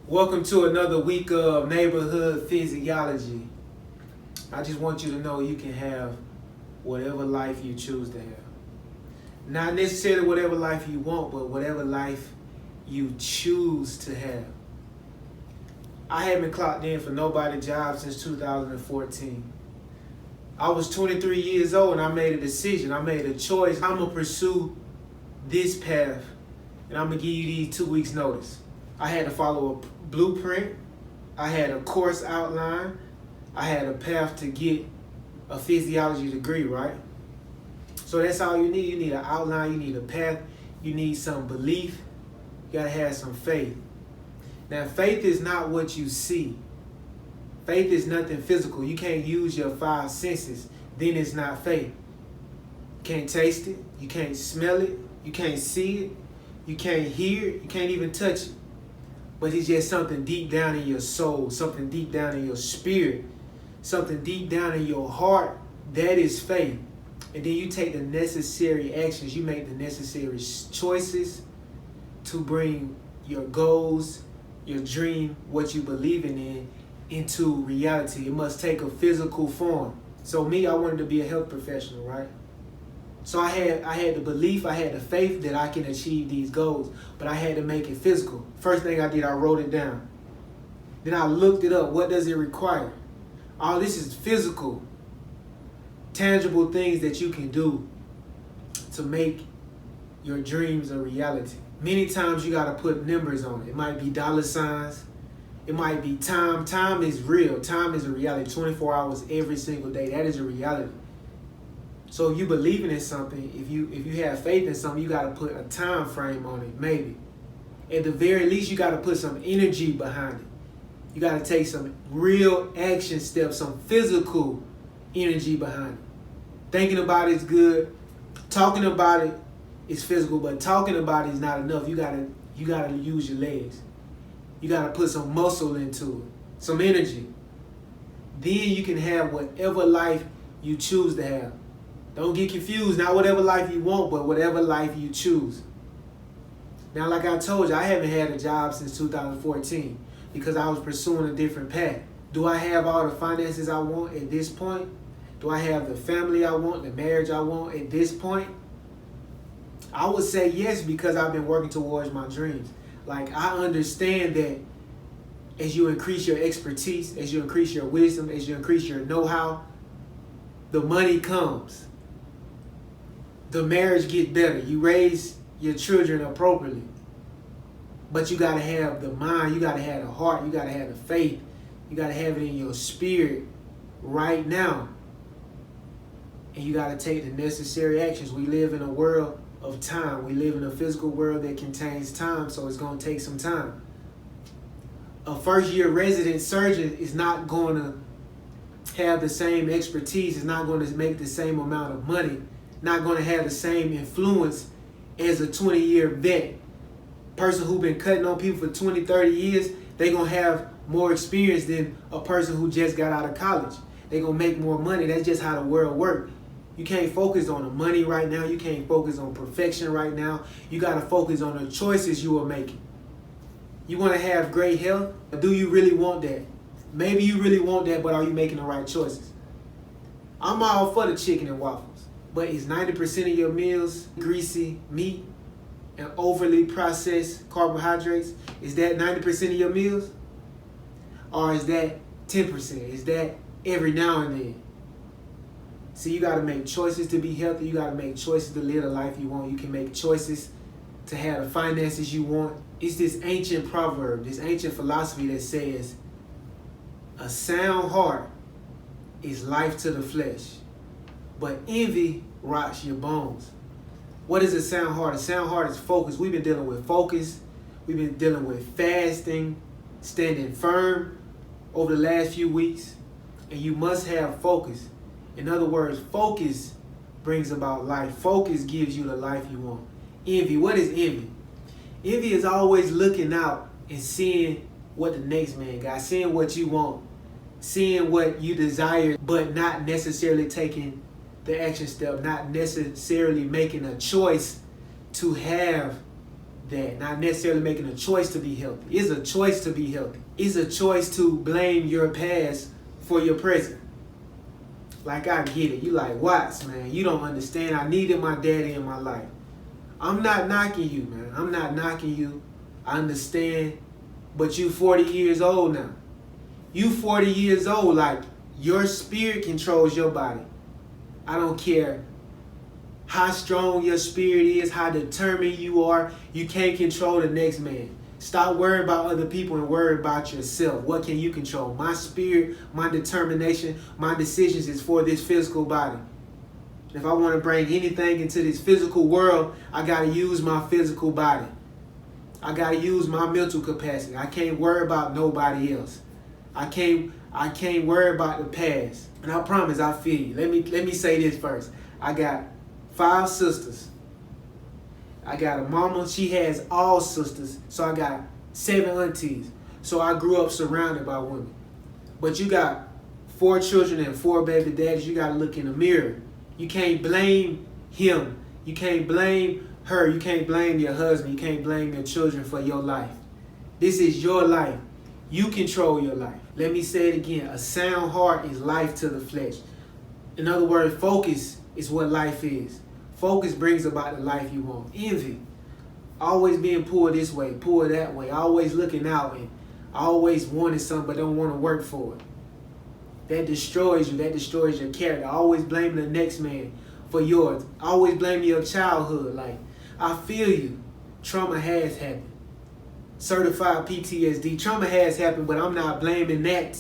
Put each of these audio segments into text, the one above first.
Welcome to another week of Neighborhood Physiology. I just want you to know you can have whatever life you choose to have. Not necessarily whatever life you want, but whatever life you choose to have. I haven't clocked in for nobody's job since 2014. I was 23 years old and I made a decision. I made a choice. I'm going to pursue this path and I'm going to give you these 2 weeks notice. I had to follow a blueprint. I had a course outline. I had a path to get a physiology degree, right? So that's all you need. You need an outline, you need a path, you need some belief, you gotta have some faith. Now, faith is not what you see. Faith is nothing physical. You can't use your 5 senses, then it's not faith. You can't taste it, you can't smell it, you can't see it, you can't hear it, you can't even touch it. But it's just something deep down in your soul, something deep down in your spirit, something deep down in your heart. That is faith. And then you take the necessary actions, you make the necessary choices to bring your goals, your dream, what you believe in into reality. It must take a physical form. So me, I wanted to be a health professional, right? So I had the belief, I had the faith that I can achieve these goals, but I had to make it physical. First thing I did, I wrote it down. Then I looked it up. What does it require? All this is physical, tangible things that you can do to make your dreams a reality. Many times you got to put numbers on it. It might be dollar signs. It might be time. Time is real. Time is a reality. 24 hours every single day. That is a reality. So if you believing in something, if you have faith in something, you got to put a time frame on it, maybe. At the very least, you got to put some energy behind it. You got to take some real action steps, some physical energy behind it. Thinking about it is good. Talking about it is physical, but talking about it is not enough. You gotta use your legs. You got to put some muscle into it, some energy. Then you can have whatever life you choose to have. Don't get confused. Not whatever life you want, but whatever life you choose. Now, like I told you, I haven't had a job since 2014 because I was pursuing a different path. Do I have all the finances I want at this point? Do I have the family I want, the marriage I want at this point? I would say yes, because I've been working towards my dreams. Like, I understand that as you increase your expertise, as you increase your wisdom, as you increase your know-how, the money comes. The marriage gets better. You raise your children appropriately. But you got to have the mind, you got to have the heart, you got to have the faith, you got to have it in your spirit right now. And you got to take the necessary actions. We live in a world of time. We live in a physical world that contains time, so it's going to take some time. A first-year resident surgeon is not going to have the same expertise, is not going to make the same amount of money, not going to have the same influence as a 20-year vet. Person who's been cutting on people for 20, 30 years, they're going to have more experience than a person who just got out of college. They're going to make more money. That's just how the world works. You can't focus on the money right now. You can't focus on perfection right now. You got to focus on the choices you are making. You want to have great health? Do you really want that? Maybe you really want that, but are you making the right choices? I'm all for the chicken and waffles. But is 90% of your meals greasy meat and overly processed carbohydrates? Is that 90% of your meals? Or is that 10%? Is that every now and then? See, you got to make choices to be healthy. You got to make choices to live the life you want. You can make choices to have the finances you want. It's this ancient proverb, this ancient philosophy that says, a sound heart is life to the flesh, but envy rots your bones. What is a sound heart? A sound heart is focus. We've been dealing with focus. We've been dealing with fasting, standing firm over the last few weeks. And you must have focus. In other words, focus brings about life. Focus gives you the life you want. Envy. What is envy? Envy is always looking out and seeing what the next man got, seeing what you want, seeing what you desire, but not necessarily taking the action step, not necessarily making a choice to have that. Not necessarily making a choice to be healthy. It's a choice to be healthy. It's a choice to blame your past for your present. Like, I get it. You like, Watts, man, you don't understand. I needed my daddy in my life. I'm not knocking you, man. I'm not knocking you. I understand. But you 40 years old now. You 40 years old. Like, your spirit controls your body. I don't care how strong your spirit is, how determined you are. You can't control the next man. Stop worrying about other people and worry about yourself. What can you control? My spirit, my determination, my decisions is for this physical body. If I want to bring anything into this physical world, I got to use my physical body. I got to use my mental capacity. I can't worry about nobody else. I can't worry about the past. And I promise I feel you. Let me say this first. I got 5 sisters. I got a mama. She has all sisters. So I got 7 aunties. So I grew up surrounded by women. But you got 4 children and 4 baby daddies. You got to look in the mirror. You can't blame him. You can't blame her. You can't blame your husband. You can't blame your children for your life. This is your life. You control your life. Let me say it again. A sound heart is life to the flesh. In other words, focus is what life is. Focus brings about the life you want. Envy. Always being pulled this way, pulled that way. Always looking out and always wanting something but don't want to work for it. That destroys you. That destroys your character. Always blaming the next man for yours. Always blaming your childhood. Like, I feel you. Trauma has happened. Certified PTSD. Trauma has happened, but I'm not blaming that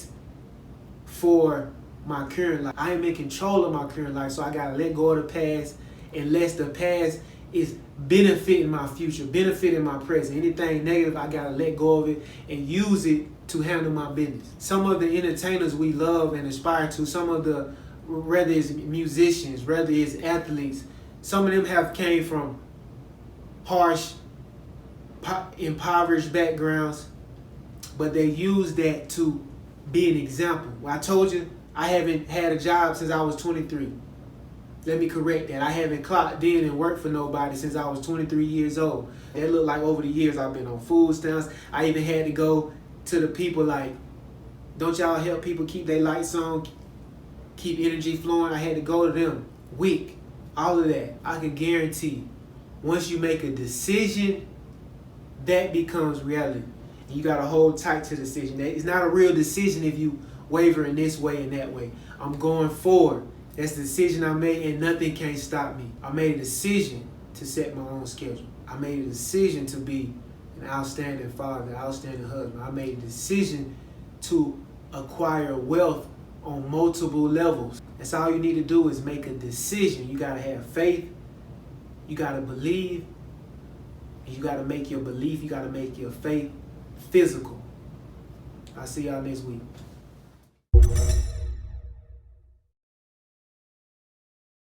for my current life. I am in control of my current life, so I got to let go of the past unless the past is benefiting my future, benefiting my present. Anything negative, I got to let go of it and use it to handle my business. Some of the entertainers we love and aspire to, some of the, whether it's musicians, whether it's athletes, some of them have came from harsh, impoverished backgrounds, but they use that to be an example. Well, I told you I haven't had a job since I was 23. Let me correct that. I haven't clocked in and worked for nobody since I was 23 years old. That looked like over the years I've been on food stamps. I even had to go to the people like, don't y'all help people keep their lights on, keep energy flowing? I had to go to them. Weak. All of that. I can guarantee once you make a decision, that becomes reality. You got to hold tight to the decision. It's not a real decision if you waver in this way and that way. I'm going forward. That's the decision I made, and nothing can stop me. I made a decision to set my own schedule. I made a decision to be an outstanding father, outstanding husband. I made a decision to acquire wealth on multiple levels. That's all you need to do is make a decision. You got to have faith. You got to believe. And you got to make your belief, you got to make your faith physical. I'll see y'all next week.